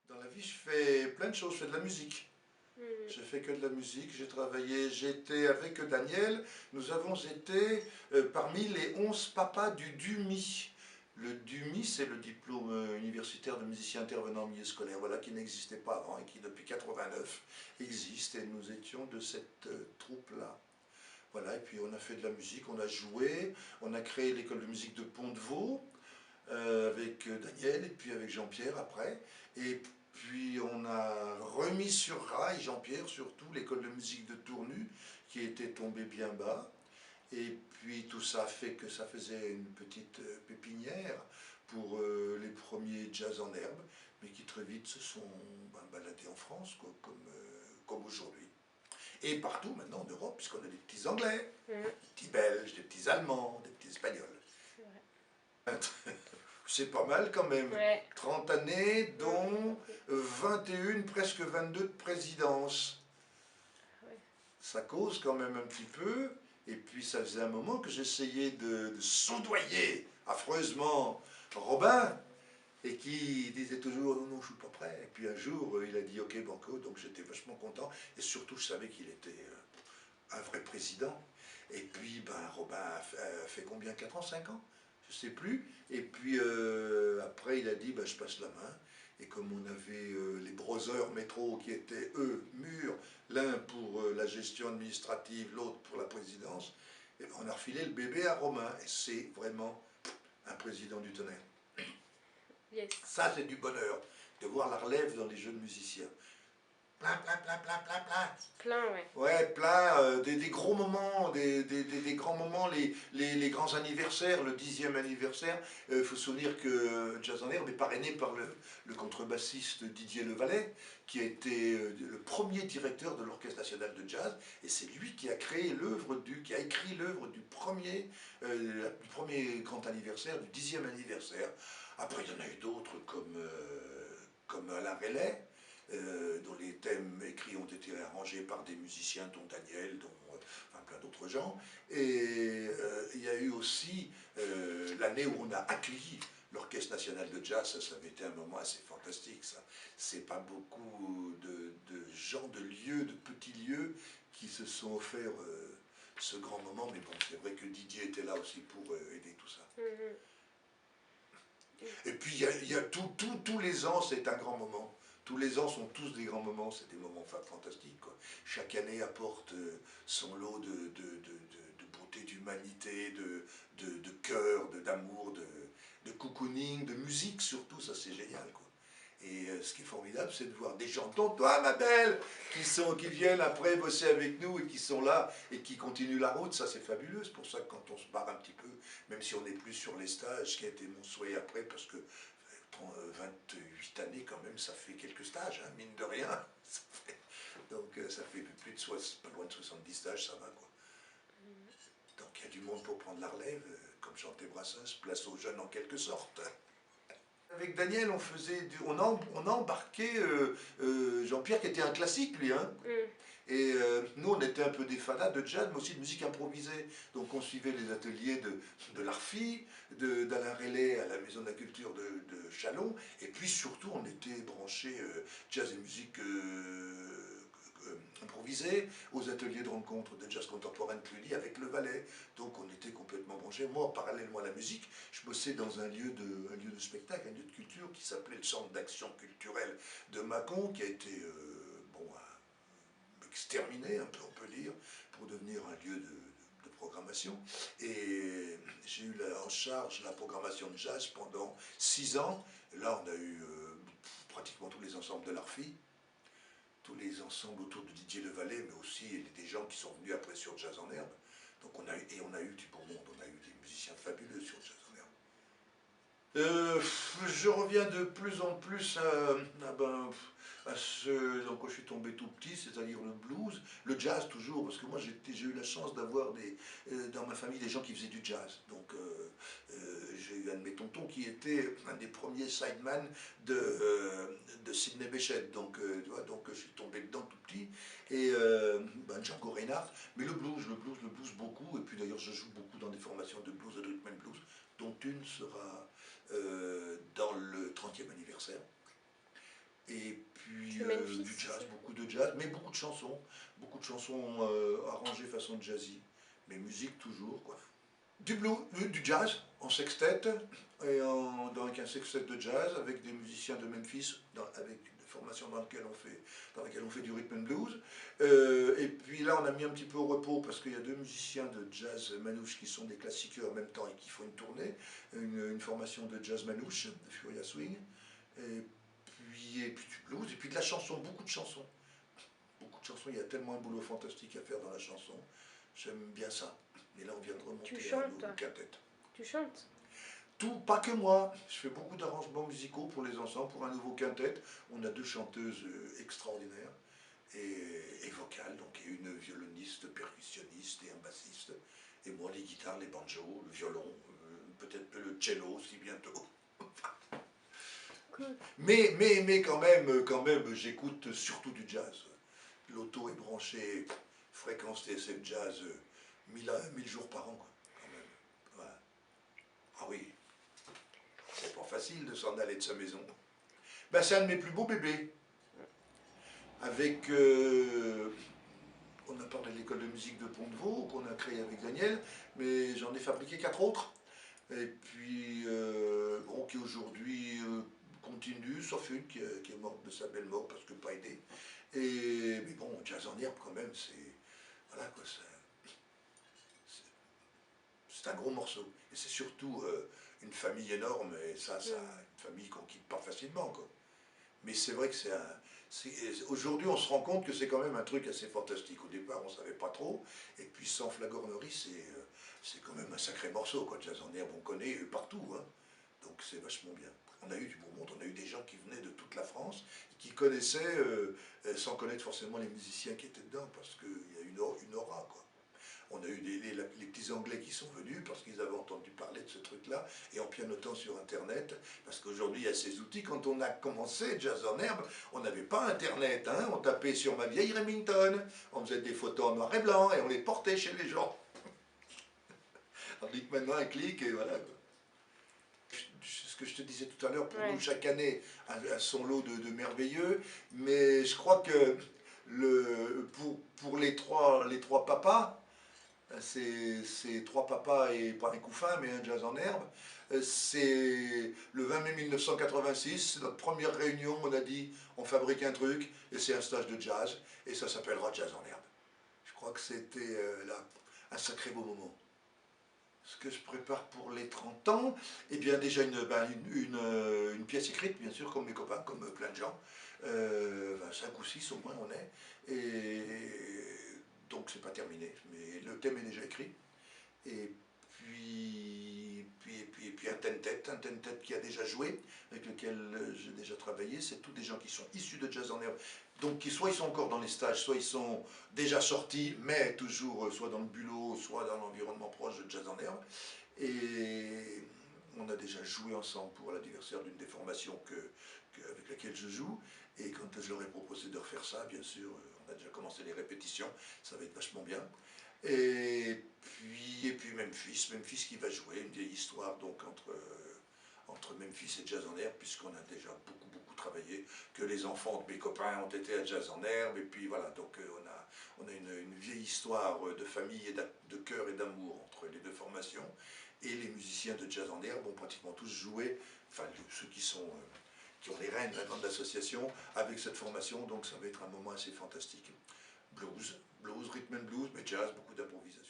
Dans la vie, je fais plein de choses, je fais de la musique. Je fais que de la musique, j'ai travaillé, j'étais avec Daniel, nous avons été parmi les 11 papas du DUMI. Le DUMI, c'est le diplôme universitaire de musicien intervenant en milieu scolaire, voilà, qui n'existait pas avant et qui depuis 89 existe, et nous étions de cette troupe-là. Voilà, et puis on a fait de la musique, on a joué, on a créé l'école de musique de Pont-de-Vaux, avec Daniel et puis avec Jean-Pierre après. Et puis on a remis sur rail, Jean-Pierre surtout, l'école de musique de Tournu, qui était tombée bien bas. Et puis tout ça fait que ça faisait une petite pépinière pour les premiers jazz en herbe, mais qui très vite se sont baladés en France, quoi, comme aujourd'hui. Et partout maintenant en Europe, puisqu'on a des petits Anglais, des petits Belges, des petits Allemands, des petits Espagnols. C'est pas mal quand même. Ouais. 30 années, dont 21, presque 22 de présidence. Ouais. Ça cause quand même un petit peu. Et puis ça faisait un moment que j'essayais de soudoyer affreusement Robin, et qui disait toujours non, non, je suis pas prêt. Et puis un jour, il a dit ok, banco, donc j'étais vachement content. Et surtout, je savais qu'il était un vrai président. Et puis, Robin a fait combien, 4 ans, 5 ans? Je sais plus. Et puis après, il a dit, je passe la main. Et comme on avait les brothers métro qui étaient, eux, mûrs, l'un pour la gestion administrative, l'autre pour la présidence, et on a refilé le bébé à Romain. Et c'est vraiment un président du tonnerre. Yes. Ça, c'est du bonheur, de voir la relève dans les jeunes musiciens. Plein, plein, plein, plein, plein, plein. Plein, ouais. Ouais, plein, des gros moments, des grands moments, les grands anniversaires, le 10e anniversaire. Il faut se souvenir que Jazz en Herbe est parrainé par le contrebassiste Didier Levallet, qui a été le premier directeur de l'Orchestre national de jazz, et c'est lui qui a créé l'œuvre qui a écrit l'œuvre du premier grand anniversaire, du 10e anniversaire. Après, il y en a eu d'autres comme Alain Relais, dont les thèmes écrits ont été arrangés par des musiciens, dont Daniel, dont plein d'autres gens. Et il y a eu aussi l'année où on a accueilli l'Orchestre national de jazz. Ça avait été un moment assez fantastique, ça. C'est pas beaucoup de gens, de lieux, de petits lieux qui se sont offerts ce grand moment, mais bon, c'est vrai que Didier était là aussi pour aider tout ça. Et puis il y a tous les ans, c'est un grand moment. Tous les ans sont tous des grands moments, c'est des moments fantastiques, quoi. Chaque année apporte son lot de beauté, d'humanité, de cœur, d'amour, de cocooning, de musique surtout, ça c'est génial, quoi. Et ce qui est formidable, c'est de voir des gens, dont toi, ma belle, qui viennent après bosser avec nous et qui sont là et qui continuent la route. Ça, c'est fabuleux. C'est pour ça que quand on se barre un petit peu, même si on n'est plus sur les stages, ce qui a été mon souhait après, parce que 28 années quand même, ça fait quelques stages, hein, mine de rien. Donc ça fait plus de pas loin de 70 stages, ça va, quoi. Donc il y a du monde pour prendre la relève, comme chantait Brassens, place aux jeunes en quelque sorte. Avec Daniel, on a embarqué Jean-Pierre, qui était un classique, lui, hein. Et nous, on était un peu des fanas de jazz, mais aussi de musique improvisée. Donc on suivait les ateliers de l'Arfi, d'Alain Relais à la Maison de la Culture de Châlons. Et puis surtout, on était branchés jazz et musique improvisée aux ateliers de rencontre de jazz contemporain de Cluny avec le Valais. Donc on était complètement branchés. Moi, parallèlement à la musique, je bossais dans un lieu de spectacle, un lieu de culture qui s'appelait le Centre d'action culturelle de Mâcon, qui a été exterminé, un peu, on peut dire, pour devenir un lieu de programmation. Et j'ai eu en charge la programmation de jazz pendant 6 ans. Là, on a eu pratiquement tous les ensembles de l'Arfi, tous les ensembles autour de Didier Levallet, mais aussi des gens qui sont venus après sur Jazz en Herbe. Donc on a eu du beau monde, on a eu des musiciens fabuleux sur Jazz en Herbe. Je reviens de plus en plus à quand je suis tombé tout petit, c'est-à-dire le blues, le jazz toujours, parce que moi j'ai eu la chance d'avoir dans ma famille des gens qui faisaient du jazz. Donc j'ai eu un de mes tontons qui était un des premiers sideman de Sidney Bechet, donc je suis tombé dedans tout petit, et Django Reinhardt, mais le blues beaucoup, et puis d'ailleurs je joue beaucoup dans des formations de blues, de rhythm and blues, dont une sera dans le 30e anniversaire. Et puis C'est Memphis, du jazz, ça. beaucoup de jazz, mais beaucoup de chansons arrangées façon jazzy, mais musique toujours, quoi. Du blues, du jazz en sextet, avec un sextet de jazz, avec des musiciens de Memphis, avec une formation dans laquelle on fait du rhythm and blues. Et puis là, on a mis un petit peu au repos parce qu'il y a deux musiciens de jazz manouche qui sont des classiqueurs en même temps et qui font une tournée, une formation de jazz manouche, de Furia Swing, et puis du blues, et puis de la chanson, beaucoup de chansons. Beaucoup de chansons, il y a tellement un boulot fantastique à faire dans la chanson. J'aime bien ça. Et là, on vient de remonter Tu à chantes, nos toi? quintettes. Tu chantes? Tout, pas que moi. Je fais beaucoup d'arrangements musicaux pour les ensembles, pour un nouveau quintet. On a deux chanteuses extraordinaires et vocales, donc et une violoniste, percussionniste et un bassiste. Et moi, les guitares, les banjos, le violon, peut-être le cello aussi bientôt. Cool. Mais quand même, j'écoute surtout du jazz. L'auto est branché, fréquence TSF Jazz, 1000 jours par an, quoi, quand même. Voilà. Ah oui, c'est pas facile de s'en aller de sa maison. Ben, c'est un de mes plus beaux bébés. Avec, on a parlé de l'école de musique de Pont-de-Vaux, qu'on a créée avec Daniel, mais j'en ai fabriqué 4 autres. Et puis, bon, qui aujourd'hui continue, sauf une qui est morte de sa belle mort parce que pas aidée. Mais bon, Jazz en herbe quand même, voilà quoi, c'est un gros morceau. Et c'est surtout une famille énorme, et ça, une famille qu'on quitte pas facilement, quoi. Mais c'est vrai que aujourd'hui, on se rend compte que c'est quand même un truc assez fantastique. Au départ, on ne savait pas trop. Et puis, sans flagornerie, c'est quand même un sacré morceau, quoi. Jazz en herbe, on connaît partout, hein. Donc, c'est vachement bien. On a eu du beau monde, on a eu des gens qui venaient de toute la France, qui connaissaient, sans connaître forcément les musiciens qui étaient dedans, parce qu'il y a une aura, quoi. On a eu les petits Anglais qui sont venus parce qu'ils avaient entendu parler de ce truc-là et en pianotant sur Internet. Parce qu'aujourd'hui, il y a ces outils. Quand on a commencé Jazz en herbe, on n'avait pas Internet. Hein, on tapait sur ma vieille Remington, on faisait des photos en noir et blanc et on les portait chez les gens. Tandis que maintenant, un clic et voilà. Ce que je te disais tout à l'heure, pour nous, chaque année a son lot de merveilleux. Mais je crois que pour les trois papas, c'est trois papas et pas un couffin, mais un jazz en herbe. C'est le 20 mai 1986, c'est notre première réunion, on a dit on fabrique un truc, et c'est un stage de jazz, et ça s'appellera Jazz en herbe. Je crois que c'était là un sacré beau moment. Ce que je prépare pour les 30 ans, eh bien déjà une pièce écrite, bien sûr, comme mes copains, comme plein de gens. 5 ou 6 au moins on est. Et donc c'est pas terminé, mais le thème est déjà écrit. Et puis un ten-tête qui a déjà joué, avec lequel j'ai déjà travaillé. C'est tous des gens qui sont issus de Jazz en herbe. Donc soit ils sont encore dans les stages, soit ils sont déjà sortis, mais toujours soit dans le bulot, soit dans l'environnement proche de Jazz en herbe. Et on a déjà joué ensemble pour l'anniversaire d'une des formations avec laquelle je joue. Et quand je leur ai proposé de refaire ça, bien sûr, on a déjà commencé les répétitions, ça va être vachement bien. Et puis Memphis qui va jouer, une vieille histoire donc entre Memphis et Jazz en herbe, puisqu'on a déjà beaucoup travaillé, que les enfants de mes copains ont été à Jazz en herbe, et puis voilà, donc on a une vieille histoire de famille et de cœur et d'amour entre les deux formations, et les musiciens de Jazz en herbe ont pratiquement tous joué, enfin ceux qui ont les rênes maintenant de l'association, avec cette formation, donc ça va être un moment assez fantastique. Blues, rhythm and blues, mais jazz, beaucoup d'improvisation.